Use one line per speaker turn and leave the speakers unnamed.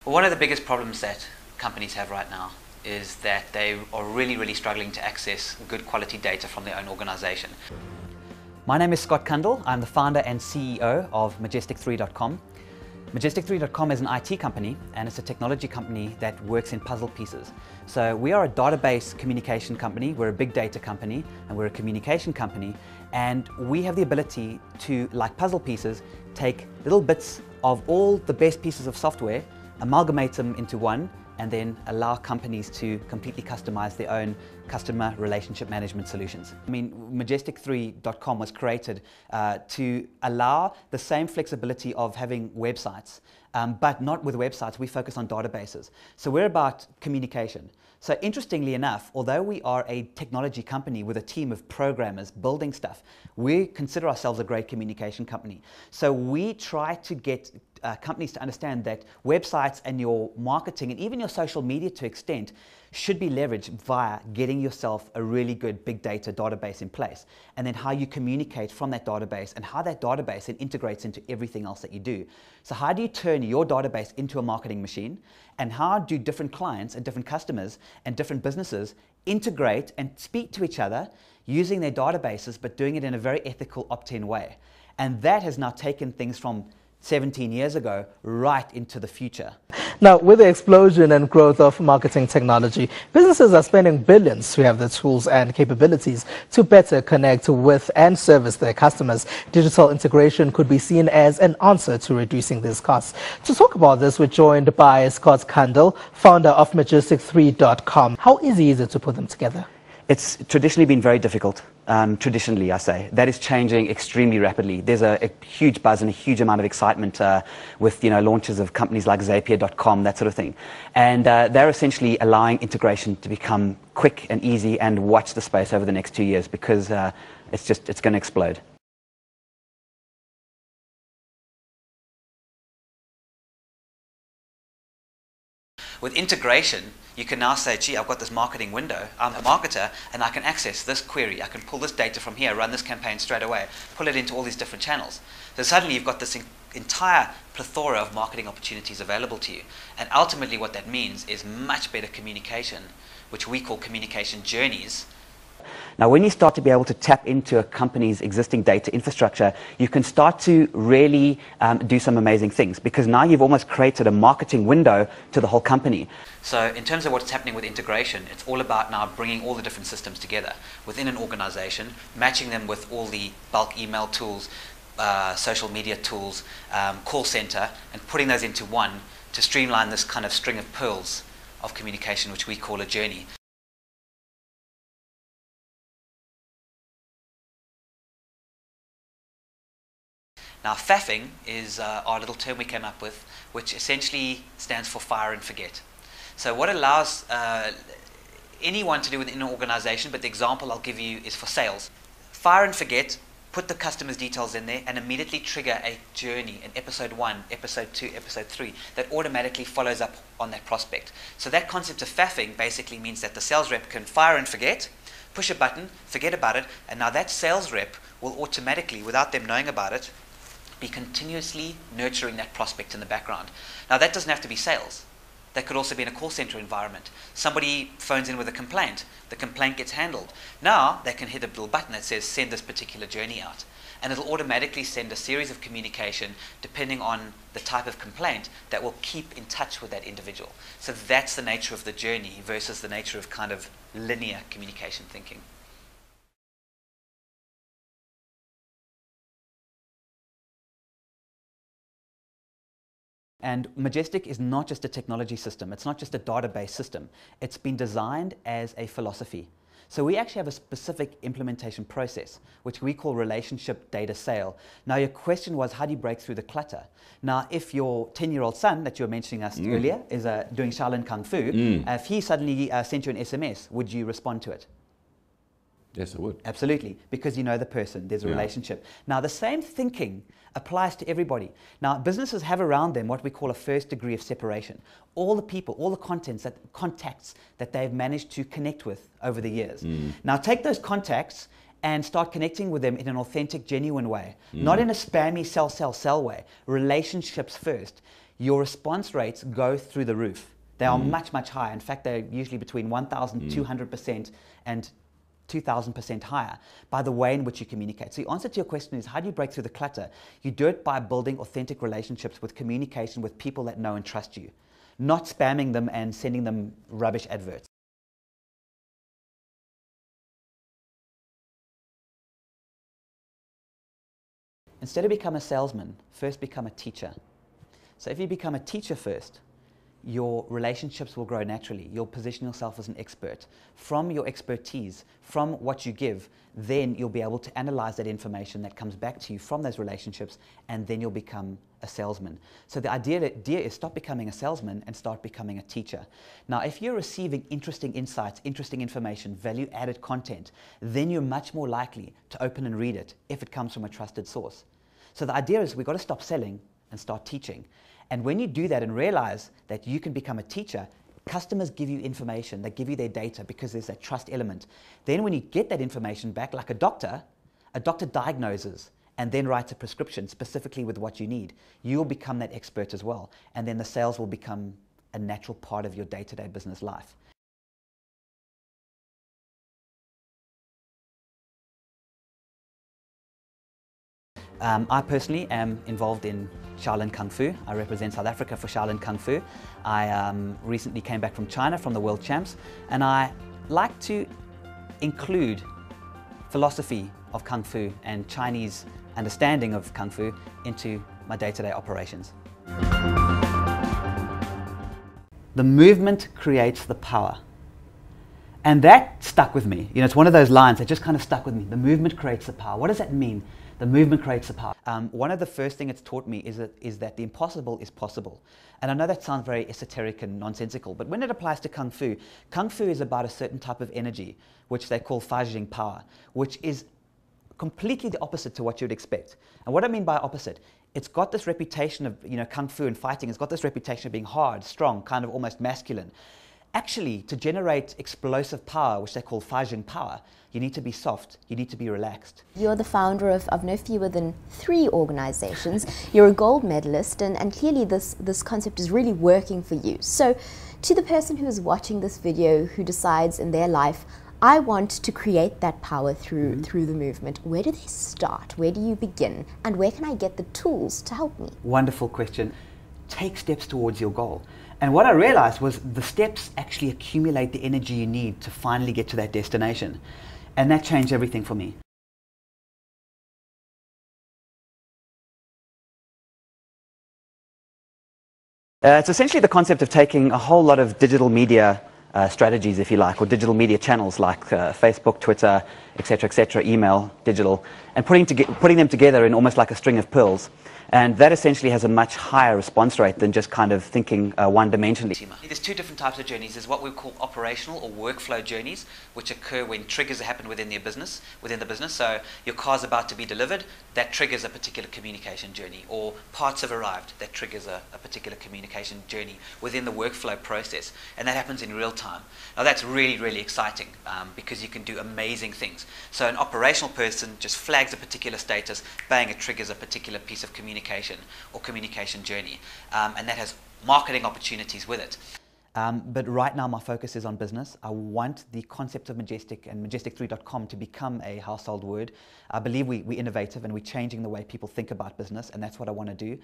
One of the biggest problems that companies have right now is that they are really struggling to access good quality data from their own organization. My name is Scott Cundill. I'm the founder and CEO of Majestic3.com. Majestic3.com is an IT company, and it's a technology company that works in puzzle pieces. So we are a database communication company, we're a big data company, and we're a communication company, and we have the ability to, like puzzle pieces, take little bits of all the best pieces of software, amalgamate them into one, and then allow companies to completely customize their own customer relationship management solutions. I mean, Majestic3.com was created to allow the same flexibility of having websites, but not with websites. We focus on databases. So we're about communication. So interestingly enough, although we are a technology company with a team of programmers building stuff, we consider ourselves a great communication company. So we try to get companies to understand that websites and your marketing and even your social media to extent should be leveraged via getting yourself a really good big data database in place, and then how you communicate from that database and how that database then integrates into everything else that you do. So how do you turn your database into a marketing machine, and how do different clients and different customers and different businesses integrate and speak to each other using their databases, but doing it in a very ethical opt-in way. And that has now taken things from 17 years ago right into the future.
Now, with the explosion and growth of marketing technology, businesses are spending billions to have the tools and capabilities to better connect with and service their customers. Digital integration could be seen as an answer to reducing these costs. To talk about this, we're joined by Scott Cundill, founder of Majestic3.com. How easy is it to put them together?
It's traditionally been very difficult. Traditionally, I say. That is changing extremely rapidly. There's a huge buzz and a huge amount of excitement with launches of companies like Zapier.com, that sort of thing. And they're essentially allowing integration to become quick and easy, and watch the space over the next 2 years, because it's going to explode. With integration, you can now say, gee, I've got this marketing window. I'm a marketer, and I can access this query. I can pull this data from here, run this campaign straight away, pull it into all these different channels. So suddenly you've got this entire plethora of marketing opportunities available to you. And ultimately what that means is much better communication, which we call communication journeys. Now, when you start to be able to tap into a company's existing data infrastructure, you can start to really do some amazing things, because now you've almost created a marketing window to the whole company. So in terms of what's happening with integration, it's all about now bringing all the different systems together within an organization, matching them with all the bulk email tools, social media tools, call center, and putting those into one to streamline this kind of string of pearls of communication, which we call a journey. Now, faffing is our little term we came up with, which essentially stands for fire and forget. So what allows anyone to do within an organization, but the example I'll give you is for sales. Fire and forget, put the customer's details in there, and immediately trigger a journey in episode 1, episode 2, episode 3 that automatically follows up on that prospect. So that concept of faffing basically means that the sales rep can fire and forget, push a button, forget about it, and now that sales rep will automatically, without them knowing about it, be continuously nurturing that prospect in the background. Now, that doesn't have to be sales. That could also be in a call center environment. Somebody phones in with a complaint. The complaint gets handled. Now, they can hit a little button that says, send this particular journey out. And it'll automatically send a series of communication depending on the type of complaint that will keep in touch with that individual. So that's the nature of the journey versus the nature of kind of linear communication thinking. And Majestic is not just a technology system. It's not just a database system. It's been designed as a philosophy. So we actually have a specific implementation process, which we call relationship data sale. Now, your question was, how do you break through the clutter? Now, if your 10-year-old son that you were mentioning us earlier is doing Shaolin Kung Fu, if he suddenly sent you an SMS, would you respond to it?
Yes, I would.
Absolutely, because you know the person, there's a relationship. Now, the same thinking applies to everybody. Now, businesses have around them what we call a first degree of separation. All the people, all the contacts that they've managed to connect with over the years. Now, take those contacts and start connecting with them in an authentic, genuine way, not in a spammy sell way. Relationships first. your response rates go through the roof. They are much, much higher. In fact, they're usually between 1,200% and 2,000% higher by the way in which you communicate. So the answer to your question is, how do you break through the clutter? You do it by building authentic relationships with communication with people that know and trust you, not spamming them and sending them rubbish adverts. Instead of become a salesman, first become a teacher. So if you become a teacher first, your relationships will grow naturally. You'll position yourself as an expert. From your expertise, from what you give, then you'll be able to analyze that information that comes back to you from those relationships, and then you'll become a salesman. So the idea is stop becoming a salesman and start becoming a teacher. Now, if you're receiving interesting insights, interesting information, value-added content, then you're much more likely to open and read it if it comes from a trusted source. So the idea is we've got to stop selling and start teaching. And when you do that and realize that you can become a teacher, customers give you information, they give you their data because there's that trust element. Then when you get that information back, like a doctor diagnoses and then writes a prescription specifically with what you need. You'll become that expert as well. And then the sales will become a natural part of your day-to-day business life. I personally am involved in Shaolin Kung Fu. I represent South Africa for Shaolin Kung Fu. I recently came back from China from the World Champs, and I like to include philosophy of Kung Fu and Chinese understanding of Kung Fu into my day-to-day operations. The movement creates the power. And that stuck with me. You know, it's one of those lines that just kind of stuck with me. The movement creates the power. What does that mean? The movement creates the power. One of the first things it's taught me is that the impossible is possible. And I know that sounds very esoteric and nonsensical, but when it applies to Kung Fu is about a certain type of energy, which they call Fajing power, which is completely the opposite to what you'd expect. And what I mean by opposite, it's got this reputation of, you know, Kung Fu and fighting, it's got this reputation of being hard, strong, kind of almost masculine. Actually, to generate explosive power, which they call Fajing power, you need to be soft, you need to be relaxed.
You're the founder of no fewer than 3 organizations. You're a gold medalist, and clearly this concept is really working for you. So, to the person who is watching this video who decides in their life, I want to create that power through the movement, where do they start? Where do you begin? And where can I get the tools to help me?
Wonderful question. Take steps towards your goal. And what I realized was the steps actually accumulate the energy you need to finally get to that destination. And that changed everything for me. It's essentially the concept of taking a whole lot of digital media strategies, if you like, or digital media channels like Facebook, Twitter, etc., email, digital, and putting them together in almost like a string of pearls. And that essentially has a much higher response rate than just kind of thinking one-dimensionally. There's 2 different types of journeys. There's what we call operational or workflow journeys, which occur when triggers happen within the business. So your car's about to be delivered, that triggers a particular communication journey, or parts have arrived, that triggers a particular communication journey within the workflow process, and that happens in real time. Now that's really, really exciting because you can do amazing things. So an operational person just flags a particular status, bang, it triggers a particular piece of communication or communication journey, and that has marketing opportunities with it. But right now my focus is on business. I want the concept of Majestic and Majestic3.com to become a household word. I believe we're innovative and we're changing the way people think about business, and that's what I want to do.